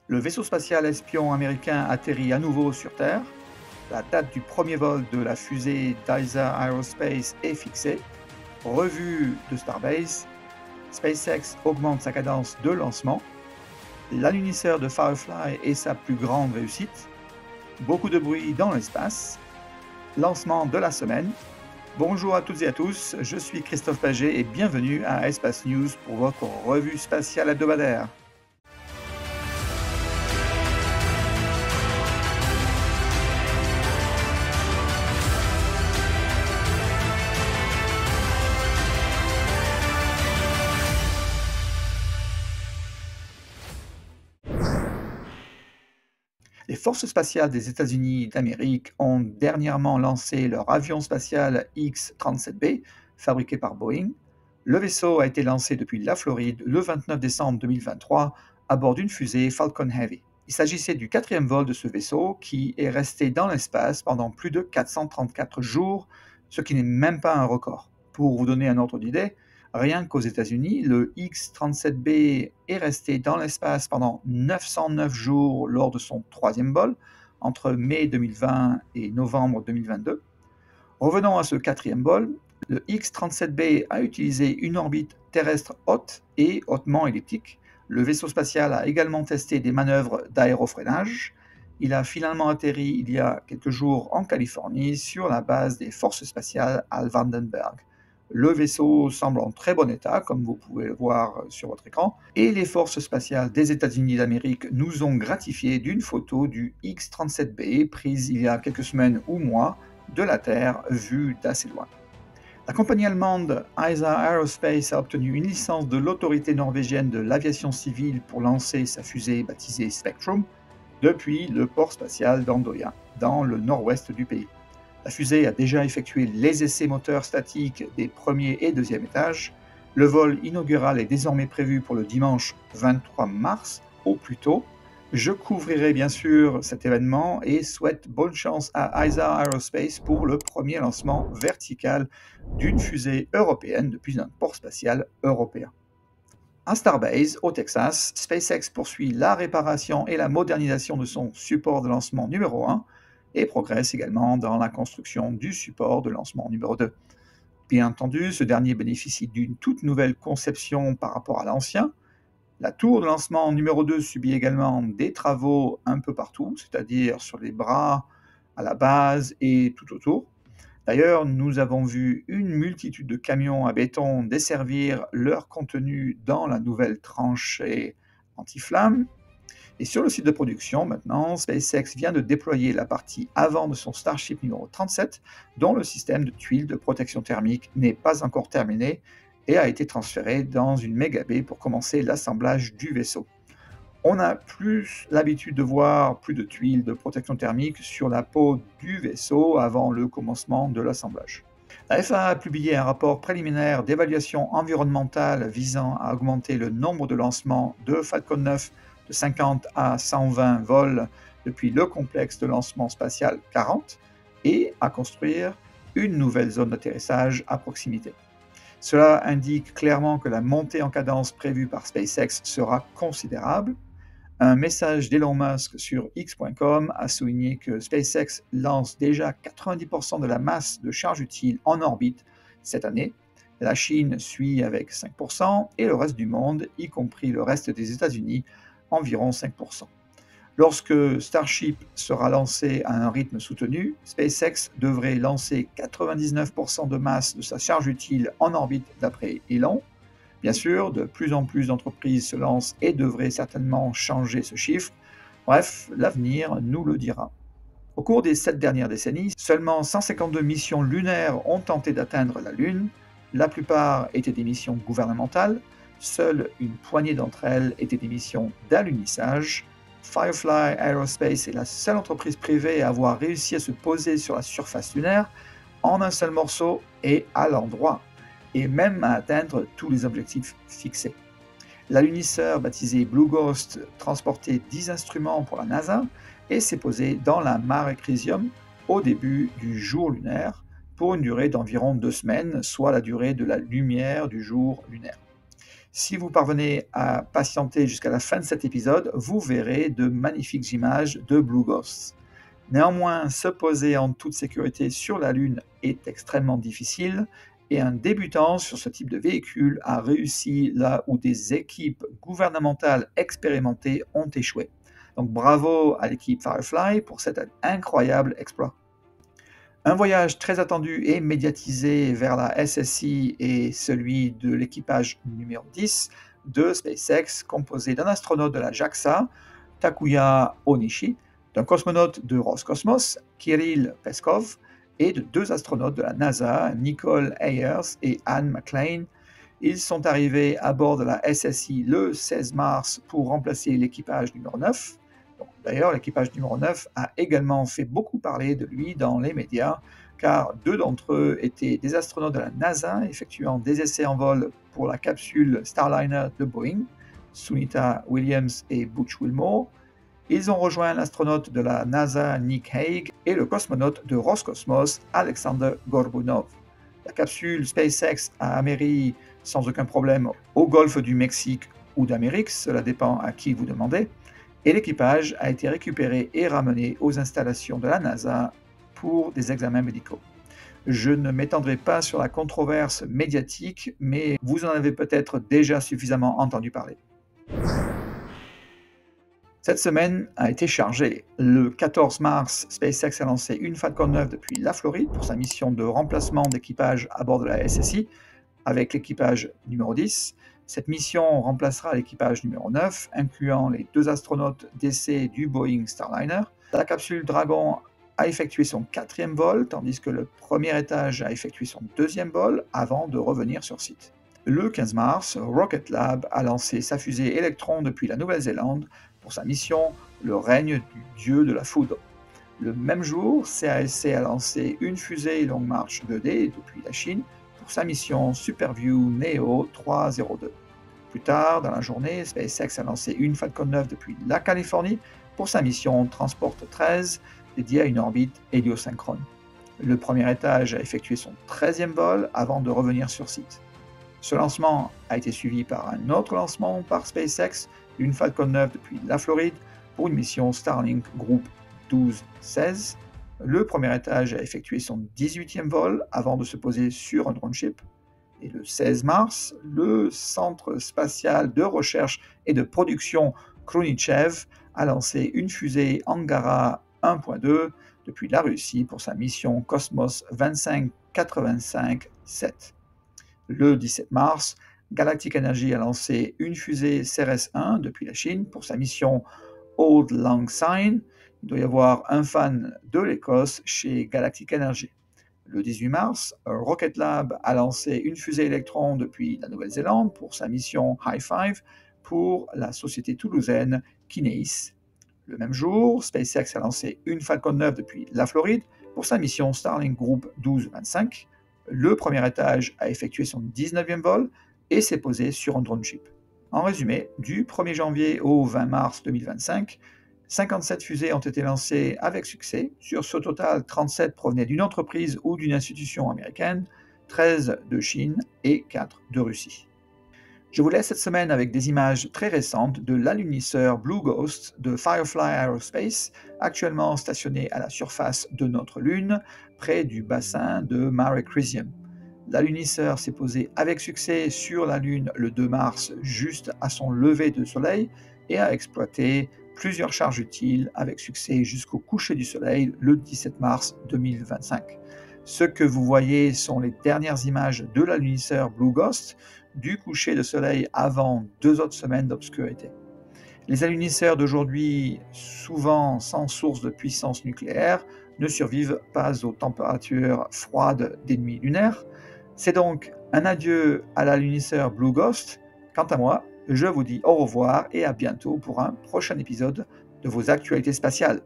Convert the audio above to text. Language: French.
Le vaisseau spatial espion américain atterrit à nouveau sur Terre. La date du premier vol de la fusée d'ESA Aerospace est fixée. Revue de Starbase. SpaceX augmente sa cadence de lancement. L'alunisseur de Firefly est sa plus grande réussite. Beaucoup de bruit dans l'espace. Lancement de la semaine. Bonjour à toutes et à tous, je suis Christophe Paget et bienvenue à Espace News pour votre revue spatiale hebdomadaire. Les forces spatiales des États-Unis d'Amérique ont dernièrement lancé leur avion spatial X-37B, fabriqué par Boeing. Le vaisseau a été lancé depuis la Floride le 29 décembre 2023 à bord d'une fusée Falcon Heavy. Il s'agissait du quatrième vol de ce vaisseau qui est resté dans l'espace pendant plus de 434 jours, ce qui n'est même pas un record. Pour vous donner un ordre d'idée, rien qu'aux États-Unis, le X-37B est resté dans l'espace pendant 909 jours lors de son troisième vol, entre mai 2020 et novembre 2022. Revenons à ce quatrième vol. Le X-37B a utilisé une orbite terrestre haute et hautement elliptique. Le vaisseau spatial a également testé des manœuvres d'aérofreinage. Il a finalement atterri il y a quelques jours en Californie sur la base des forces spatiales à Vandenberg. Le vaisseau semble en très bon état, comme vous pouvez le voir sur votre écran, et les forces spatiales des États-Unis d'Amérique nous ont gratifié d'une photo du X-37B prise il y a quelques semaines ou mois de la Terre vue d'assez loin. La compagnie allemande ESA Aerospace a obtenu une licence de l'autorité norvégienne de l'aviation civile pour lancer sa fusée baptisée Spectrum depuis le port spatial d'Andoya, dans le nord-ouest du pays. La fusée a déjà effectué les essais moteurs statiques des premiers et deuxième étages. Le vol inaugural est désormais prévu pour le dimanche 23 mars, au plus tôt. Je couvrirai bien sûr cet événement et souhaite bonne chance à ESA Aerospace pour le premier lancement vertical d'une fusée européenne depuis un port spatial européen. À Starbase, au Texas, SpaceX poursuit la réparation et la modernisation de son support de lancement numéro 1 et progresse également dans la construction du support de lancement numéro 2. Bien entendu, ce dernier bénéficie d'une toute nouvelle conception par rapport à l'ancien. La tour de lancement numéro 2 subit également des travaux un peu partout, c'est-à-dire sur les bras, à la base et tout autour. D'ailleurs, nous avons vu une multitude de camions à béton desservir leur contenu dans la nouvelle tranchée anti-flamme. Et sur le site de production, maintenant, SpaceX vient de déployer la partie avant de son Starship numéro 37, dont le système de tuiles de protection thermique n'est pas encore terminé et a été transféré dans une méga baie pour commencer l'assemblage du vaisseau. On a plus l'habitude de voir plus de tuiles de protection thermique sur la peau du vaisseau avant le commencement de l'assemblage. La FAA a publié un rapport préliminaire d'évaluation environnementale visant à augmenter le nombre de lancements de Falcon 9 de 50 à 120 vols depuis le complexe de lancement spatial 40 et à construire une nouvelle zone d'atterrissage à proximité. Cela indique clairement que la montée en cadence prévue par SpaceX sera considérable. Un message d'Elon Musk sur X.com a souligné que SpaceX lance déjà 90% de la masse de charge utile en orbite cette année. La Chine suit avec 5% et le reste du monde, y compris le reste des États-Unis, environ 5%. Lorsque Starship sera lancé à un rythme soutenu, SpaceX devrait lancer 99% de masse de sa charge utile en orbite d'après Elon. Bien sûr, de plus en plus d'entreprises se lancent et devraient certainement changer ce chiffre. Bref, l'avenir nous le dira. Au cours des 7 dernières décennies, seulement 152 missions lunaires ont tenté d'atteindre la Lune. La plupart étaient des missions gouvernementales. Seule une poignée d'entre elles étaient des missions d'alunissage. Firefly Aerospace est la seule entreprise privée à avoir réussi à se poser sur la surface lunaire en un seul morceau et à l'endroit, et même à atteindre tous les objectifs fixés. L'alunisseur baptisé Blue Ghost transportait 10 instruments pour la NASA et s'est posé dans la Mare Crisium au début du jour lunaire pour une durée d'environ 2 semaines, soit la durée de la lumière du jour lunaire. Si vous parvenez à patienter jusqu'à la fin de cet épisode, vous verrez de magnifiques images de Blue Ghosts. Néanmoins, se poser en toute sécurité sur la Lune est extrêmement difficile et un débutant sur ce type de véhicule a réussi là où des équipes gouvernementales expérimentées ont échoué. Donc bravo à l'équipe Firefly pour cet incroyable exploit. Un voyage très attendu et médiatisé vers la SSI est celui de l'équipage numéro 10 de SpaceX, composé d'un astronaute de la JAXA, Takuya Onishi, d'un cosmonaute de Roscosmos, Kirill Peskov, et de 2 astronautes de la NASA, Nicole Ayers et Anne McClain. Ils sont arrivés à bord de la SSI le 16 mars pour remplacer l'équipage numéro 9. D'ailleurs, l'équipage numéro 9 a également fait beaucoup parler de lui dans les médias, car 2 d'entre eux étaient des astronautes de la NASA effectuant des essais en vol pour la capsule Starliner de Boeing, Sunita Williams et Butch Wilmore. Ils ont rejoint l'astronaute de la NASA Nick Hague et le cosmonaute de Roscosmos Alexander Gorbunov. La capsule SpaceX a atterri sans aucun problème au golfe du Mexique ou d'Amérique, cela dépend à qui vous demandez, et l'équipage a été récupéré et ramené aux installations de la NASA pour des examens médicaux. Je ne m'étendrai pas sur la controverse médiatique, mais vous en avez peut-être déjà suffisamment entendu parler. Cette semaine a été chargée. Le 14 mars, SpaceX a lancé une Falcon 9 depuis la Floride pour sa mission de remplacement d'équipage à bord de la SSI avec l'équipage numéro 10. Cette mission remplacera l'équipage numéro 9, incluant les 2 astronautes d'essai du Boeing Starliner. La capsule Dragon a effectué son 4e vol, tandis que le premier étage a effectué son 2e vol avant de revenir sur site. Le 15 mars, Rocket Lab a lancé sa fusée Electron depuis la Nouvelle-Zélande pour sa mission Le règne du dieu de la foudre. Le même jour, CASC a lancé une fusée Long March 2D depuis la Chine pour sa mission Superview Neo 302. Plus tard dans la journée, SpaceX a lancé une Falcon 9 depuis la Californie pour sa mission Transport 13 dédiée à une orbite héliosynchrone. Le premier étage a effectué son 13e vol avant de revenir sur site. Ce lancement a été suivi par un autre lancement par SpaceX d'une Falcon 9 depuis la Floride pour une mission Starlink Group 12-16. Le premier étage a effectué son 18e vol avant de se poser sur un drone ship. Et le 16 mars, le Centre spatial de recherche et de production Khrunichev a lancé une fusée Angara 1.2 depuis la Russie pour sa mission Cosmos 2585-7. Le 17 mars, Galactic Energy a lancé une fusée Ceres-1 depuis la Chine pour sa mission Auld Lang Syne. Il doit y avoir un fan de l'Écosse chez Galactic Energy. Le 18 mars, Rocket Lab a lancé une fusée Electron depuis la Nouvelle-Zélande pour sa mission High Five pour la société toulousaine Kineis. Le même jour, SpaceX a lancé une Falcon 9 depuis la Floride pour sa mission Starlink Group 12-25. Le premier étage a effectué son 19e vol et s'est posé sur un drone ship. En résumé, du 1er janvier au 20 mars 2025, 57 fusées ont été lancées avec succès. Sur ce total, 37 provenaient d'une entreprise ou d'une institution américaine, 13 de Chine et 4 de Russie. Je vous laisse cette semaine avec des images très récentes de l'alunisseur Blue Ghost de Firefly Aerospace, actuellement stationné à la surface de notre Lune, près du bassin de Mare Crisium. L'alunisseur s'est posé avec succès sur la Lune le 2 mars, juste à son lever de soleil, et a exploité plusieurs charges utiles avec succès jusqu'au coucher du soleil le 17 mars 2025. Ce que vous voyez sont les dernières images de l'alunisseur Blue Ghost du coucher de soleil avant 2 autres semaines d'obscurité. Les alunisseurs d'aujourd'hui, souvent sans source de puissance nucléaire, ne survivent pas aux températures froides des nuits lunaires. C'est donc un adieu à l'alunisseur Blue Ghost. Quant à moi, je vous dis au revoir et à bientôt pour un prochain épisode de vos actualités spatiales.